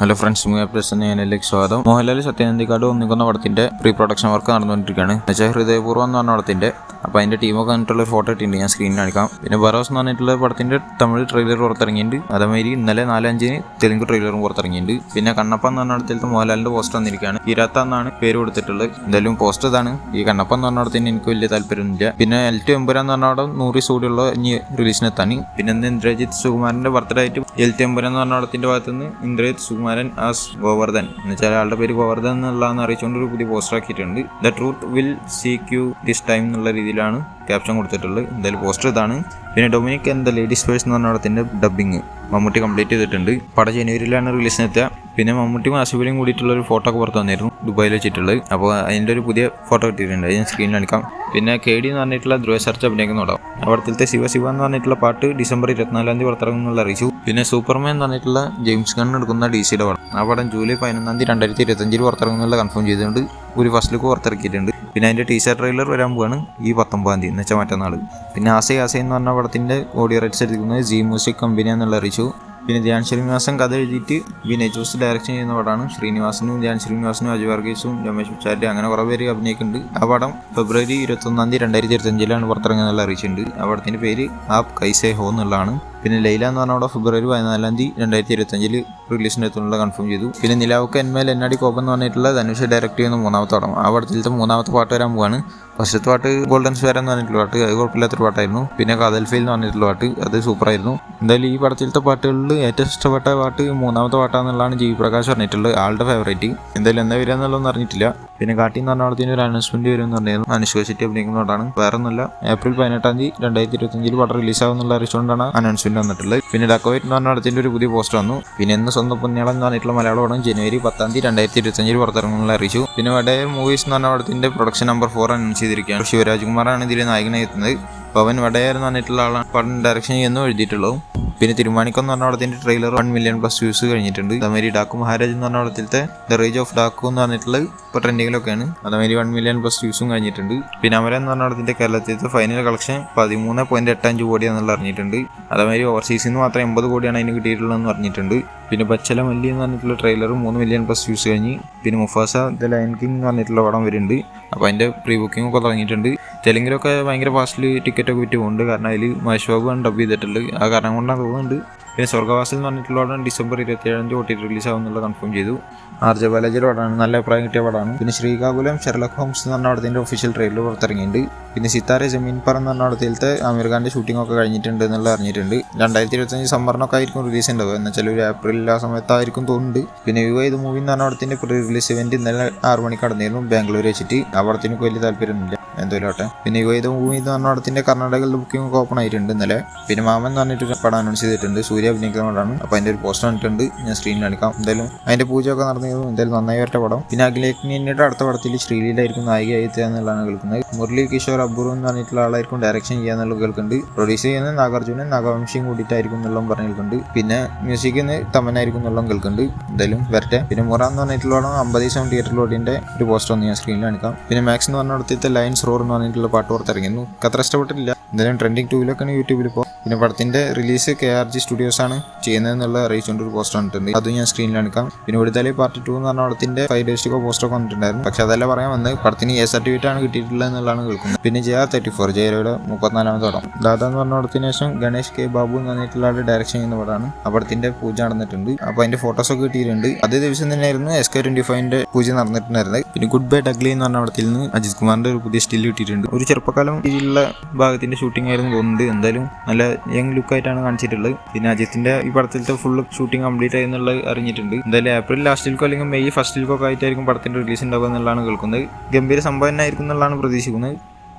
Hello friends, movie updates എന്ന ചാനലിലേക്ക് സ്വാഗതം. മോഹൻലാൽ സത്യനന്ദിക്കാട് ഒന്നിക്കുന്ന പടത്തിന്റെ പ്രീ പ്രൊഡക്ഷൻ വർക്ക് നടന്നുകൊണ്ടിരിക്കുകയാണ്. എന്നുവെച്ചാൽ ഹൃദയപൂർവ്വം എന്ന് പറഞ്ഞ പടത്തിന്റെ അപ്പോൾ അതിന്റെ ടീമൊക്കെ വന്നിട്ടുള്ള ഒരു ഫോട്ടോ ഇട്ടിട്ടുണ്ട്, ഞാൻ സ്ക്രീനിൽ കാണിക്കാം. പിന്നെ ബറോസ് എന്ന് പറഞ്ഞിട്ടുള്ള പടത്തിന്റെ തമിഴ് ട്രെയിലർ പുറത്തിറങ്ങിയിട്ടുണ്ട്. അതേമാതിരി ഇന്നലെ 4-5 തെലുങ്ക് ട്രെയിലറും പുറത്തിറങ്ങിയിട്ടുണ്ട്. പിന്നെ കണ്ണപ്പ എന്ന് പറഞ്ഞ പടത്തിലത്തെ മോഹൻലാലിന്റെ പോസ്റ്റർ വന്നിരിക്കുകയാണ്. കിരാത്ത എന്നാണ് പേര് കൊടുത്തിട്ടുള്ളത്. എന്തായാലും പോസ്റ്റർ ഇതാണ്. ഈ കണ്ണപ്പ എന്ന് പറഞ്ഞ പടത്തിന് എനിക്ക് വലിയ താല്പര്യമൊന്നുമില്ല. പിന്നെ L2 എമ്പുരാൻ എന്ന് പറഞ്ഞ പടം 100 കൂടിയുള്ള ഇനി റിലീസിനെത്താണ്. പിന്നെ ഇന്ദ്രജിത്ത് സുകുമാരന്റെ ബർത്ത്ഡേ ആയിട്ട് L2 എമ്പുരാൻ എന്ന് പറഞ്ഞ പടത്തിന്റെ ഭാഗത്തുനിന്ന് ഇന്ദ്രജിത്ത് സുകുമാരൻ ആസ് ഗോവർദ്ധൻ എന്ന് വെച്ചാൽ ആളുടെ പേര് ഗോവർദ്ധൻ എന്നുള്ളതെന്ന് അറിയിച്ചുകൊണ്ട് ഒരു പുതിയ പോസ്റ്റർ ആക്കിയിട്ടുണ്ട്. The truth will seek you this time എന്നുള്ള രീതിയിലാണ് ക്യാപ്ഷൻ കൊടുത്തിട്ടുള്ളത്. എന്തായാലും പോസ്റ്റർ ഇതാണ്. പിന്നെ Dominic and the ladies purse എന്ന് പറഞ്ഞ പടത്തിന്റെ ഡബ്ബിങ് മമ്മൂട്ടി കംപ്ലീറ്റ് ചെയ്തിട്ടുണ്ട്. പടം ജനുവരിയിലാണ് റിലീസിനെത്തുക. പിന്നെ മമ്മൂട്ടിയും ആസിഫലിയും കൂടിയിട്ടുള്ള ഒരു ഫോട്ടോ ഒക്കെ പുറത്ത് വന്നിരുന്നു, ദുബായിൽ വെച്ചിട്ടുള്ളത്. അപ്പോൾ അതിൻ്റെ ഒരു പുതിയ ഫോട്ടോ കിട്ടിയിട്ടുണ്ട്, അത് ഞാൻ സ്ക്രീനിൽ കാണിക്കാം. പിന്നെ KD എന്ന് പറഞ്ഞിട്ടുള്ള ധ്രുവ സർജ് അഭിനയിക്കുന്ന പടം. അവിടത്തെ ശിവ എന്ന് പറഞ്ഞിട്ടുള്ള പാട്ട് ഡിസംബർ 24 പുറത്തിറങ്ങുന്നുള്ള അറിയിച്ചു. പിന്നെ സൂപ്പർമാൻ എന്ന് പറഞ്ഞിട്ടുള്ള ജെയിംസ് ഗൺ എടുക്കുന്ന DC പടം. ആ പടം ജൂലൈ 11 2025 പുറത്തിറങ്ങുന്നുള്ള കൺഫേം ചെയ്തുകൊണ്ട് ഒരു ഫസ്റ്റ് ലുക്ക് പുറത്തിറക്കിയിട്ടുണ്ട്. പിന്നെ അതിൻ്റെ ടീസർ ട്രെയിലർ വരാൻ പോവാണ് ഈ 19 എന്ന് വെച്ചാൽ മറ്റന്നാൾ. പിന്നെ ആസൈ എന്ന് പറഞ്ഞ പടത്തിൻ്റെ ഓഡിയോ റൈറ്റ്സ് എടുക്കുന്നത് ജി മ്യൂസിക് കമ്പനി എന്നുള്ള അറിയിച്ചു. പിന്നെ ധ്യാൻ ശ്രീനിവാസൻ കഥ എഴുതിയിട്ട് വിനയ് ജോസ് ഡയറക്ഷൻ ചെയ്യുന്ന പടമാണ്. ശ്രീനിവാസനും ധ്യാൻ ശ്രീനിവാസനും അജയ് വർഗീസും രമേശ് പിഷാരടി അങ്ങനെ കുറേ പേര് അഭിനയിക്കുന്നുണ്ട്. ആ പടം ഫെബ്രുവരി 21 2025 പുറത്തിറങ്ങുന്നുള്ള അറിയിച്ചിട്ടുണ്ട്. ആ പടത്തിൻ്റെ പേര് ആപ് കൈസേ ഹോ എന്നുള്ളതാണ്. പിന്നെ ലൈല എന്ന് പറഞ്ഞ അവിടെ ഫെബ്രുവരി 14 2025 റിലീസിൻ്റെ എത്തുന്നുള്ള കൺഫേം ചെയ്തു. പിന്നെ നിലാവുക്ക് എന്മേൽ എന്നാടി കോപ്പം എന്ന് പറഞ്ഞിട്ടുള്ള ധനുഷ് ഡയറക്ട് ചെയ്യുന്ന 3ാമത്തെ പടം. ആ പടത്തിലത്തെ 3ാമത്തെ പാട്ട് വരാൻ പോവാണ്. ഫസ്റ്റത്തെ പാട്ട് ഗോൾഡൻ സ്ഫിയർ എന്ന് പറഞ്ഞിട്ടുള്ള പാട്ട്, അത് കുഴപ്പമില്ലാത്തൊരു പാട്ടായിരുന്നു. പിന്നെ കാതൽ ഫെയിൽ എന്ന് പറഞ്ഞിട്ടുള്ള പാട്ട്, അത് സൂപ്പറായിരുന്നു. എന്തായാലും ഈ പടത്തിലത്തെ പാട്ടുകളിൽ ഏറ്റവും ഇഷ്ടപ്പെട്ട പാട്ട് 3ാമത്തെ പാട്ടാണെന്നുള്ളതാണ് ജി പ്രകാശ് പറഞ്ഞിട്ടുള്ളത്, ആളുടെ ഫേവറേറ്റ്. എന്തായാലും എന്താ വരിക എന്നുള്ളതൊന്നും അറിഞ്ഞിട്ടില്ല. പിന്നെ കാട്ടി എന്ന് പറഞ്ഞ പടത്തിന് ഒരു അനൗൺസ്മെന്റ് വരുമെന്ന് പറഞ്ഞായിരുന്നു. അനുഷ്ക ശെട്ടി അഭിനയിക്കുന്ന പടമാണ്. വേറെ ഒന്നുമില്ല, ഏപ്രിൽ 18 2025 പടം റിലീസാവുന്നുള്ള അറിയിച്ചുകൊണ്ടാണ് അനൗൺസ്മെന്റ് വന്നിട്ടുള്ളത്. പിന്നെ ഡക്കോയിറ്റ് എന്ന് പറഞ്ഞ പടത്തിന്റെ ഒരു പുതിയ പോസ്റ്റർ വന്നു. പിന്നെ ഇന്ന് സ്വന്തം പുണ്യാളം എന്ന് പറഞ്ഞിട്ടുള്ള മലയാള പടം ജനുവരി 10 2025 പുറത്തിറങ്ങുന്നുള്ള അറിയിച്ചു. പിന്നെ വടയർ മൂവീസ് എന്ന് പറഞ്ഞ പടത്തിന്റെ പ്രൊഡക്ഷൻ നമ്പർ 4 അനൗൺസ് ചെയ്തിരിക്കുകയാണ്. ശിവരാജ്കുമാറാണ് ഇതിൽ നായകനായി എത്തുന്നത്. പവൻ വടയർ എന്ന് പറഞ്ഞിട്ടുള്ള ആളാണ് പടം ഡയറക്ഷൻ ചെയ്യുന്നു എഴുതിയിട്ടുള്ളൂ. പിന്നെ തിരുമാണിക്കം എന്ന് പറഞ്ഞ പടത്തിന്റെ ട്രെയിലർ 1 million+ വ്യൂസ് കഴിഞ്ഞിട്ടുണ്ട്. അതേമാതിരി ഡാക്കു മഹാരാജ് എന്ന് പറഞ്ഞ പടത്തിലത്തെ ദ റേജ് ഓഫ് ഡാക്കു എന്ന് പറഞ്ഞിട്ടുള്ളത് ഇപ്പോൾ ട്രെൻഡിങ്ങിലൊക്കെയാണ്. അതേമാതിരി 1 million+ വ്യൂസും കഴിഞ്ഞിട്ടുണ്ട്. പിന്നെ അമര എന്ന് പറഞ്ഞ പടത്തിന്റെ കേരളത്തിലത്തെ ഫൈനൽ കളക്ഷൻ 13.85 കോടി എന്നുള്ള അറിഞ്ഞിട്ടുണ്ട്. അതേമാതിരി ഓവർസീസിൽ നിന്ന് മാത്രം 80 കോടിയാണ് അതിന് കിട്ടിയിട്ടുള്ളതെന്ന് പറഞ്ഞിട്ടുണ്ട്. പിന്നെ ബച്ചല മല്ലി എന്ന് പറഞ്ഞിട്ടുള്ള ട്രെയിലർ 3 million+ വ്യൂസ് കഴിഞ്ഞ്. പിന്നെ മുഫാസ ദ ലയൺ കിങ് എന്ന് പറഞ്ഞിട്ടുള്ള പടം വരുന്നുണ്ട്. അപ്പോൾ അതിൻ്റെ പ്രീ ബുക്കിംഗ് ഒക്കെ തുടങ്ങിയിട്ടുണ്ട്. തെലുങ്കിലൊക്കെ ഭയങ്കര ഫാസ്റ്റിൽ ടിക്കറ്റൊക്കെ വിറ്റ് പോകുന്നുണ്ട്, കാരണം അതിൽ മഹേഷ് ബാബുവാണ് ഡബ് ചെയ്തിട്ടുള്ളത്. ആ കാരണം കൊണ്ടാണ് തോന്നുന്നുണ്ട്. പിന്നെ സ്വർഗ്ഗവാസിൽ എന്ന് പറഞ്ഞിട്ടുള്ള പടം ഡിസംബർ 27 OTT റിലീസാവുന്നുള്ള കൺഫേം ചെയ്തു. RJ ബാലാജിയുടെ പടമാണ്, നല്ല അഭിപ്രായം കിട്ടിയ പടമാണ്. പിന്നെ ശ്രീകാകുലം ഷെർലക് ഹോംസ് എന്ന് പറഞ്ഞ പടത്തിൻ്റെ ഒഫീഷ്യൽ ട്രെയിലർ പുറത്തിറങ്ങിയിട്ടുണ്ട്. പിന്നെ സിത്താരെ ജമീൻ പർ എന്ന് പറഞ്ഞ പടത്തിലത്തെ ആമിർ ഖാൻ്റെ ഷൂട്ടിംഗ് ഒക്കെ കഴിഞ്ഞിട്ടുണ്ട് എന്നുള്ള അറിഞ്ഞിട്ടുണ്ട്. 2025 സമ്മറിനൊക്കെ ആയിരിക്കും റിലീസ് ഉണ്ടാവുക, എന്ന് വെച്ചാൽ ഒരു ഏപ്രിൽ ആ സമയത്തായിരിക്കും തോന്നുന്നുണ്ട്. പിന്നെ യുവ ഇത് മൂവി എന്ന് പറഞ്ഞ പടത്തിൻ്റെ പ്രീ റിലീസ് ഇവന്റ് ഇന്നലെ 6 മണിക്ക് നടന്നിരുന്നു ബാംഗ്ലൂർ വെച്ചിട്ട്. ആ പടത്തിന് വലിയ താല്പര്യമൊന്നുമില്ല, എന്തോലും ആട്ടെ. പിന്നെ യുവ ഇത് മൂവി എന്ന് പറഞ്ഞ പടത്തിൻ്റെ കർണാടകയിൽ ബുക്കിംഗ് ഒക്കെ ഓപ്പൺ ആയിട്ടുണ്ട് ഇന്നലെ. പിന്നെ മാമൻ എന്ന് പറഞ്ഞിട്ട് പടം അനൗൺസ് ചെയ്തിട്ടുണ്ട്, സൂര്യ അഭിനയിക്കുന്ന പടമാണ്. അപ്പോൾ അതിൻ്റെ ഒരു പോസ്റ്റർ വന്നിട്ടുണ്ട്, ഞാൻ സ്ക്രീനിൽ കാണിക്കാം. എന്തായാലും അതിൻ്റെ പൂജയൊക്കെ നടന്നിരുന്നു, എന്തായാലും നന്നായി വരട്ടെ പടം. പിന്നെ അഖിലേഖിനിയുടെ അടുത്ത പടത്തിൽ ശ്രീലീലായിരിക്കും നായികയായി എത്തുക എന്നുള്ളതാണ് കേൾക്കുന്നത്. മുരളി കിഷോർ അബ്ബൂർ എന്ന് പറഞ്ഞിട്ടുള്ള ആളായിരിക്കും ഡയറക്ഷൻ ചെയ്യാന്നുള്ളത് കേൾക്കുന്നുണ്ട്. പ്രൊഡ്യൂസ് ചെയ്യുന്നത് നാഗാർജുനൻ നാഗവംശിയും കൂടിയിട്ടായിരിക്കും എന്നുള്ളതും പറഞ്ഞു കേൾക്കുന്നുണ്ട്. പിന്നെ മ്യൂസിക്കിന്ന് തമനായിരിക്കും എന്നുള്ളതും കേൾക്കുന്നുണ്ട്. എന്തായാലും വരട്ടെ. പിന്നെ മുറ എന്ന് പറഞ്ഞിട്ടുള്ള പടം 50 തിയേറ്ററിൽ ഓടിൻ്റെ ഒരു പോസ്റ്റർ ഒന്ന് ഞാൻ സ്ക്രീനിൽ കാണിക്കാം. പിന്നെ മാക്സ് എന്ന് പറഞ്ഞ അടുത്തത്തെ ലയൻസ് റോർ എന്ന് പറഞ്ഞിട്ടുള്ള പാട്ട് പുറത്തിറങ്ങിയിരുന്നു, അത്ര ഇഷ്ടപ്പെട്ടില്ല. എന്തായാലും ട്രെൻഡിങ് 2-ലൊക്കെയാണ് യൂട്യൂബിൽ ഇപ്പോൾ. പിന്നെ പടത്തിന്റെ റിലീസ് KRG സ്റ്റുഡിയോസ് ആണ് ചെയ്യുന്നതെന്നുള്ള അറിയിച്ചുകൊണ്ട് ഒരു പോസ്റ്റർ വന്നിട്ടുണ്ട്, അതും ഞാൻ സ്ക്രീനിൽ കാണിക്കാം. പിന്നെ വിടുതലി പാർട്ട് 2 എന്ന് പറഞ്ഞ പടത്തിന്റെ 5 days പോസ്റ്റർ ഒക്കെ വന്നിട്ടുണ്ടായിരുന്നു, പക്ഷെ അതല്ല പറയാൻ വന്ന് പടത്തിന് A സർട്ടിഫിക്കറ്റ് ആണ് കിട്ടിയിട്ടുള്ളത് എന്നുള്ളതാണ് കേൾക്കുന്നത്. പിന്നെ JR34 ജയരയുടെ 34ാമത്തെ പടം. ദാദ എന്ന് പറഞ്ഞ പടത്തിന് ശേഷം ഗണേഷ് K ബാബു എന്ന് പറഞ്ഞിട്ടുള്ള ആളുടെ ഡയറക്ഷൻ ചെയ്യുന്ന പടമാണ്. ആ പടത്തിന്റെ പൂജ നടന്നിട്ടുണ്ട്, അപ്പോൾ അതിന്റെ ഫോട്ടോസൊക്കെ കിട്ടിയിട്ടുണ്ട്. അതേ ദിവസം തന്നെയായിരുന്നു SK25 പൂജ നടന്നിട്ടുണ്ടായിരുന്നത്. പിന്നെ ഗുഡ് ബൈ ഡഗ്ലി എന്ന് പറഞ്ഞ പടത്തിൽ നിന്ന് അജിത് കുമാറിന്റെ ഒരു പുതിയ സ്റ്റിൽ കിട്ടിയിട്ടുണ്ട്. ഒരു ചെറുപ്പക്കാലം ഇതിലുള്ള ഭാഗത്തിന്റെ ഷൂട്ടിംഗ് ആയിരുന്നു തോന്നുന്നുണ്ട്. എന്തായാലും നല്ല യങ് ലുക്കായിട്ടാണ് കാണിച്ചിട്ടുള്ളത്. പിന്നെ അജിത്തിന്റെ ഈ പടത്തിലത്തെ ഫുള്ള് ഷൂട്ടിംഗ് കംപ്ലീറ്റ് ആയി എന്നുള്ളത് അറിഞ്ഞിട്ടുണ്ട്. എന്തായാലും ഏപ്രിൽ ലാസ്റ്റിൽക്കോ അല്ലെങ്കിൽ മെയ് ഫസ്റ്റിൽക്കോ ആയിട്ടായിരിക്കും പടത്തിന്റെ റിലീസ് ഉണ്ടാവുക എന്നുള്ളതാണ് കേൾക്കുന്നത്. ഗംഭീര സംഭവം തന്നെ ആയിരിക്കും എന്നുള്ളതാണ് പ്രതീക്ഷിക്കുന്നത്.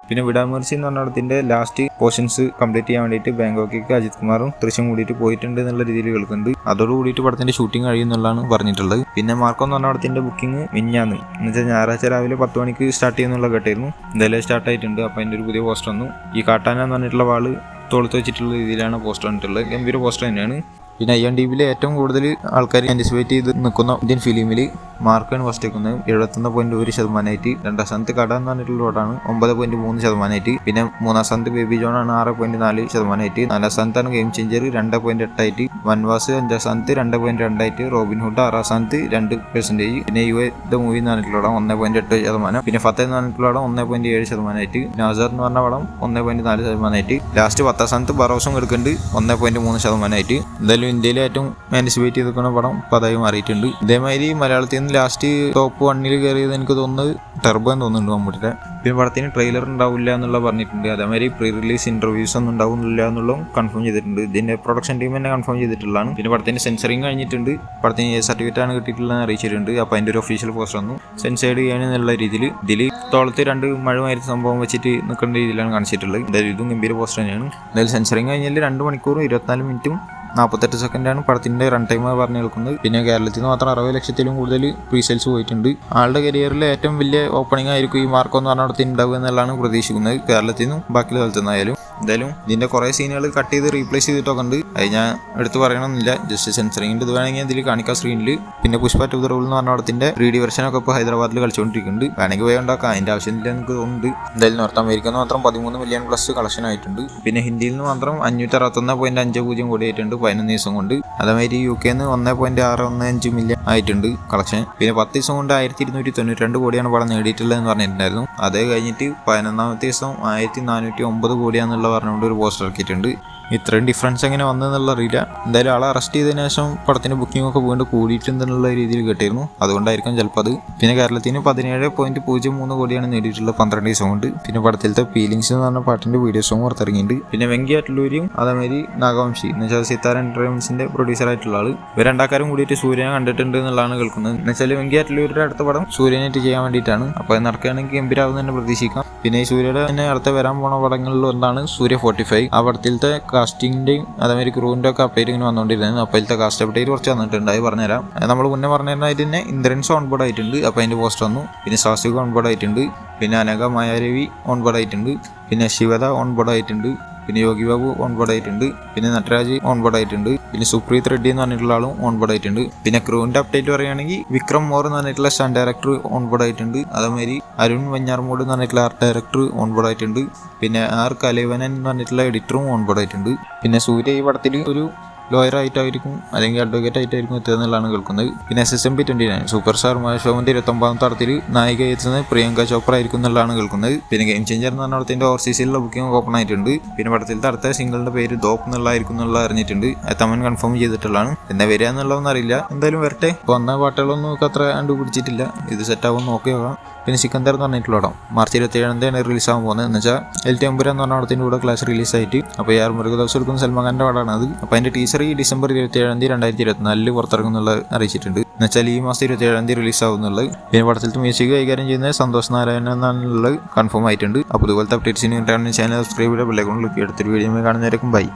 പിന്നെ വിടാമർസി എന്ന് പറഞ്ഞ പടത്തിന്റെ ലാസ്റ്റ് പോർഷൻസ് കംപ്ലീറ്റ് ചെയ്യാൻ വേണ്ടിയിട്ട് ബാങ്കോക്കിലേക്ക് അജിത് കുമാറും തൃശ്ശും കൂടിയിട്ട് പോയിട്ടുണ്ട് എന്നുള്ള രീതിയിൽ കേൾക്കുന്നുണ്ട്. അതോട് കൂടിയിട്ട് പടത്തിന്റെ ഷൂട്ടിംഗ് കഴിയുന്നുള്ളതാണ് പറഞ്ഞിട്ടുള്ളത്. പിന്നെ മാർക്കോ എന്ന് പറഞ്ഞ പടത്തിന്റെ ബുക്കിംഗ് മിഞ്ഞാന്ന് എന്ന് വെച്ചാൽ ഞായറാഴ്ച രാവിലെ 10 മണിക്ക് സ്റ്റാർട്ട് ചെയ്യുന്നുള്ള കേട്ടായിരുന്നു. എന്തായാലും സ്റ്റാർട്ട് ആയിട്ടുണ്ട്. അപ്പോൾ അതിൻ്റെ ഒരു പുതിയ പോസ്റ്റർ വന്നു. ഈ കാട്ടാന എന്ന് പറഞ്ഞിട്ടുള്ള വാള് തോളത്ത് വെച്ചിട്ടുള്ള രീതിയിലാണ് പോസ്റ്റർ വന്നിട്ടുള്ളത്, ഗംഭീര പോസ്റ്റർ തന്നെയാണ്. പിന്നെ IMDbയിൽ ഏറ്റവും കൂടുതൽ ആൾക്കാർ ആൻറ്റിസിപ്പേറ്റ് ചെയ്ത് നിൽക്കുന്ന ഇന്ത്യൻ ഫിലിമിൽ മാർക്കാണ് ഫസ്റ്റ് വെക്കുന്നത് 71.1%. രണ്ടാം സ്ഥാനത്ത് കട എന്ന് പറഞ്ഞിട്ടുള്ള പടമാണ് 9.3%. പിന്നെ മൂന്നാം സ്ഥാനത്ത് ബേബി ജോൺ ആണ് 6.4%. നാലാം സ്ഥാനത്താണ് ഗെയിം ചേഞ്ചർ 2.8. വൻവാസ് 5ാം സ്ഥാനത്ത് 2.2. റോബിൻഹുഡ് 6ാം സ്ഥാനത്ത് 2%. പിന്നെ ദ മൂവി എന്ന് പറഞ്ഞിട്ടുള്ള പടം 1.8%. പിന്നെ ഫത്ത എന്ന് പറഞ്ഞിട്ടുള്ള പടം 1.7%. നാസർ എന്ന് പറഞ്ഞ പടം 1.4%. ലാസ്റ്റ് 10ാം സ്ഥാനത്ത് ബറോസും എടുക്കുന്നുണ്ട് 1.3%. എന്തായാലും ഇന്ത്യയിൽ ഏറ്റവും ആൻറ്റിസിപ്പേറ്റ് ചെയ്തിരിക്കുന്ന പടം പതായി മാറിയിട്ടുണ്ട്. ഇതേമാതിരി മലയാളത്തിൽ നിന്ന് ലാസ്റ്റ് ടോപ്പ് 1 കയറിയത് എനിക്ക് തോന്നുന്നത് ടെർബോ എന്ന് തോന്നുന്നുണ്ട് മമ്മൂട്ടിയുടെ. പിന്നെ പടത്തിന് ട്രെയിലർ ഉണ്ടാവില്ല എന്നുള്ള പറഞ്ഞിട്ടുണ്ട്. അതേമാതിരി പ്രീ റിലീസ് ഇന്റർവ്യൂസ് ഒന്നും ഉണ്ടാവുന്നില്ല എന്നുള്ളതും കൺഫേം ചെയ്തിട്ടുണ്ട്. ഇതിന്റെ പ്രൊഡക്ഷൻ ടീം തന്നെ കൺഫേം ചെയ്തിട്ടുള്ളതാണ്. പിന്നെ പടത്തിന് സെൻസറിങ് കഴിഞ്ഞിട്ടുണ്ട്. പടത്തിന് സർട്ടിഫിക്കറ്റ് ആണ് കിട്ടിയിട്ടുള്ളതെന്ന് അറിയിച്ചിട്ടുണ്ട്. അപ്പോൾ അതിന്റെ ഒരു ഒഫീഷ്യൽ പോസ്റ്റർ വന്നു സെൻസൈഡ് ചെയ്യാനെന്നുള്ള രീതിയിൽ ഇതിൽ തോളത്ത് 2 മഴമായിരുന്ന സംഭവം വെച്ചിട്ട് നിൽക്കേണ്ട രീതിയിലാണ് കാണിച്ചിട്ടുള്ളത്. എന്തായാലും ഇതും ഗംഭീര പോസ്റ്റർ തന്നെയാണ്. എന്തായാലും സെൻസറിങ് കഴിഞ്ഞാൽ 2 മണിക്കൂറും 24 മിനിറ്റും 48 സെക്കൻഡാണ് പടത്തിന്റെ റൺ ടൈം പറഞ്ഞു കേൾക്കുന്നത്. പിന്നെ കേരളത്തിൽ നിന്ന് മാത്രം 60 ലക്ഷത്തിലും കൂടുതൽ പ്രീ സെയിൽസ് പോയിട്ടുണ്ട്. ആളുടെ കരിയറിലെ ഏറ്റവും വലിയ ഓപ്പണിംഗ് ആയിരിക്കും ഈ മാർക്കോ എന്ന് പറഞ്ഞ പടത്തിൽ ഉണ്ടാവുക എന്നുള്ളതാണ് പ്രതീക്ഷിക്കുന്നത്. കേരളത്തിൽ നിന്നും ബാക്കിയുള്ള സ്ഥലത്തു നിന്നായാലും. എന്തായാലും ഇതിന്റെ കുറേ സീനുകൾ കട്ട് ചെയ്ത് റീപ്ലേസ് ചെയ്തിട്ടൊക്കെ ഉണ്ട്. അത് ഞാൻ എടുത്ത് പറയണമെന്നില്ല, ജസ്റ്റ് സെൻസറിങ്ങിന്റെ ഇത് വേണമെങ്കിൽ ഇതിൽ കാണിക്കാം സ്ക്രീനിൽ. പിന്നെ പുഷ്പ ടു ദ റൂൾ എന്ന് പറഞ്ഞ പടത്തിന്റെ 3D വെർഷനൊക്കെ ഇപ്പോൾ ഹൈദരാബാദിൽ കളിച്ചുകൊണ്ടിരിക്കുന്നുണ്ട്. വേണമെങ്കിൽ പോയി ഉണ്ടാക്കാം, അതിന്റെ ആവശ്യമില്ല എനിക്ക് തോന്നുന്നുണ്ട്. എന്തായാലും നോർത്ത് അമേരിക്കയിൽ നിന്ന് മാത്രം 13 മില്യൺ പ്ലസ് കളക്ഷൻ ആയിട്ടുണ്ട്. പിന്നെ ഹിന്ദിയിൽ നിന്ന് മാത്രം 561.50 കോടി ആയിട്ടുണ്ട് 11 ദിവസം കൊണ്ട്. അതേമാതിരി UK നിന്ന് 1.615 മില്യൺ ആയിട്ടുണ്ട് കളക്ഷൻ. പിന്നെ 10 ദിവസം കൊണ്ട് 1292 കോടിയാണ് പടം നേടിയിട്ടുള്ളതെന്ന് പറഞ്ഞിട്ടുണ്ടായിരുന്നു. അത് കഴിഞ്ഞിട്ട് 11ാമത്തെ ദിവസം 1409 കോടിയാണെന്നുള്ള പറഞ്ഞുകൊണ്ട് ഒരു പോസ്റ്റർ ഇറക്കിയിട്ടുണ്ട്. ഇത്രയും ഡിഫറൻസ് എങ്ങനെ വന്നതെന്നുള്ള അറിയില്ല. എന്തായാലും ആളെ അറസ്റ്റ് ചെയ്തതിനു ശേഷം പടത്തിന്റെ ബുക്കിംഗ് ഒക്കെ വീണ്ടും കൂടിയിട്ടുണ്ടെന്നുള്ള രീതിയിൽ കേട്ടിരുന്നു. അതുകൊണ്ടായിരിക്കും ചിലപ്പോൾ അത്. പിന്നെ കേരളത്തിന് 17.03 കോടിയാണ് നേടിയിട്ടുള്ളത് 12 ദിവസം കൊണ്ട്. പിന്നെ പടത്തിലത്തെ ഫീലിങ്സ് എന്ന് പറഞ്ഞ പാട്ടിന്റെ വീഡിയോസും പുറത്തിറങ്ങിയിട്ടുണ്ട്. പിന്നെ വെങ്കി അറ്റ്ലൂരിയും അതേമാതിരി നാഗവംശി എന്ന് വെച്ചാൽ സിത്താര എന്റർടൈൻമെന്റ്സിന്റെ പ്രൊഡ്യൂസർ ആയിട്ടുള്ള ആള് ഇവർ രണ്ടാക്കാരും കൂടിയിട്ട് സൂര്യനെ കണ്ടിട്ടുണ്ട് എന്നുള്ളതാണ് കേൾക്കുന്നത്. എന്ന് വെച്ചാൽ വെങ്കി അറ്റ്ലൂരിയുടെ അടുത്ത പടം സൂര്യനായിട്ട് ചെയ്യാൻ വേണ്ടിയിട്ടാണ്. അപ്പോൾ അത് നടക്കുകയാണെങ്കിൽ ഗംഭീരാവും തന്നെ പ്രതീക്ഷിക്കാം. പിന്നെ ഈ സൂര്യയുടെ തന്നെ അടുത്ത വരാൻ പോണ പടങ്ങളിൽ ഒന്നാണ് സൂര്യ 45. ആ പടത്തിലത്തെ കാസ്റ്റിംഗിന്റെയും അതേമാതിരി ക്രൂവിന്റെ ഒക്കെ അപ്ഡേറ്റ് ഇങ്ങനെ വന്നുകൊണ്ടിരുന്നത്. അപ്പോൾ അതിലത്തെ കാസ്റ്റ് അപ്ഡേറ്റ് കുറച്ച് വന്നിട്ടുണ്ട്, അത് പറഞ്ഞുതരാം. നമ്മൾ മുന്നേ പറഞ്ഞിരുന്നതിന് തന്നെ ഇന്ദ്രൻസ് ഓൺ ബോർഡ് ആയിട്ടുണ്ട്. അപ്പോൾ അതിന്റെ പോസ്റ്റ് വന്നു. പിന്നെ സാസ്വിക ഓൺ ബോർഡ് ആയിട്ടുണ്ട്. പിന്നെ അനഘ മായാരവി ഓൺ ബോർഡ് ആയിട്ടുണ്ട്. പിന്നെ ശിവദ ഓൺ ബോർഡ് ആയിട്ടുണ്ട്. പിന്നെ യോഗി ബാബു ഓൺ ബോർഡ് ആയിട്ടുണ്ട്. പിന്നെ നട്ടരാജ് ഓൺ ബോർഡ് ആയിട്ടുണ്ട്. പിന്നെ സുപ്രീത് റെഡ്ഡി എന്ന് പറഞ്ഞിട്ടുള്ള ആളും ഓൺ ബോർഡ് ആയിട്ടുണ്ട്. പിന്നെ ക്രൂവിന്റെ അപ്ഡേറ്റ് പറയുകയാണെങ്കിൽ വിക്രം മോർ എന്ന് പറഞ്ഞിട്ടുള്ള സ്റ്റണ്ട് ഡയറക്ടർ ഓൺ ബോർഡ് ആയിട്ടുണ്ട്. അതേമാതിരി അരുൺ വഞ്ഞാർമൂട് എന്ന് പറഞ്ഞിട്ടുള്ള ആർട്ട് ഡയറക്ടർ ഓൺ ബോർഡ് ആയിട്ടുണ്ട്. പിന്നെ ആർ കലേവനൻ എന്ന് പറഞ്ഞിട്ടുള്ള എഡിറ്ററും ഓൺ ബോർഡ് ആയിട്ടുണ്ട്. പിന്നെ സൂര്യ ഈ പടത്തിൽ ഒരു ലോയർ ആയിട്ടായിരിക്കും അല്ലെങ്കിൽ അഡ്വക്കേറ്റ് ആയിട്ടായിരിക്കും എത്തുക എന്നുള്ളതാണ് കേൾക്കുന്നത്. പിന്നെ SSMP 29 സൂപ്പർ സ്റ്റാർ മഹേഷ് ബാബുവിന്റെ 29ാമത്തെ പടത്തിൽ നായിക എത്തുന്നത് പ്രിയങ്ക ചോപ്ര ആയിരിക്കും എന്നുള്ളതാണ് കേൾക്കുന്നത്. പിന്നെ ഗെയിം ചേഞ്ചർ എന്ന് പറഞ്ഞ പടത്തിന്റെ ഓവർസീസിലുള്ള ബുക്കിംഗ് ഓപ്പൺ ആയിട്ടുണ്ട്. പിന്നെ പടത്തിലത്തെ അടുത്ത സിംഗിളിന്റെ പേര് ദോപ്പ് എന്നുള്ളതായിരിക്കും എന്നുള്ള അറിഞ്ഞിട്ടുണ്ട്. തമൻ കൺഫേം ചെയ്തിട്ടുള്ളതാണ്. എന്താ വരിക എന്നുള്ളതൊന്നും അറിയില്ല. എന്തായാലും വരട്ടെ. ഇപ്പോൾ വന്ന പാട്ടുകളൊന്നും നമുക്ക് അത്ര കണ്ടുപിടിച്ചിട്ടില്ല. ഇത് സെറ്റാവും നോക്കി നോക്കാം. പിന്നെ സിക്കന്ദർ എന്ന് പറഞ്ഞിട്ടുള്ള പടം മാർച്ച് 27 റിലീസാകാൻ പോകുന്നത്. എന്ന് വെച്ചാൽ LT അമ്പുര എന്ന് പറഞ്ഞ പടത്തിന്റെ കൂടെ ക്ലാസ് റിലീസായിട്ട്. അപ്പോൾ AR മുരുകദാസ് എടുക്കുന്ന സൽമാൻ ഖാന്റെ പടമാണ് അത്. അപ്പോൾ അതിന്റെ ടീസർ ഈ ഡിസംബർ 27 2024 പുറത്തിറങ്ങുന്നുള്ള അറിയിച്ചിട്ടുണ്ട്. എന്ന് വെച്ചാൽ ഈ മാസം 27 റിലീസാവുന്നുള്ളത്. പിന്നെ പടത്തിലത്തെ മ്യൂസിക് കൈകാര്യം ചെയ്യുന്നത് സന്തോഷ് നാരായണൻ എന്നാണുള്ളത് കൺഫേം ആയിട്ടുണ്ട്. അപ്പോൾ ഇതുപോലത്തെ അപ്ഡേറ്റ്സിന് ചാനൽ സബ്സ്ക്രൈബ് ചെയ്ത ബെല്ലൈക്കൺ ക്ലിക്ക് എടുത്തൊരു വീഡിയോ കാണുന്നവരേക്കും ബൈ.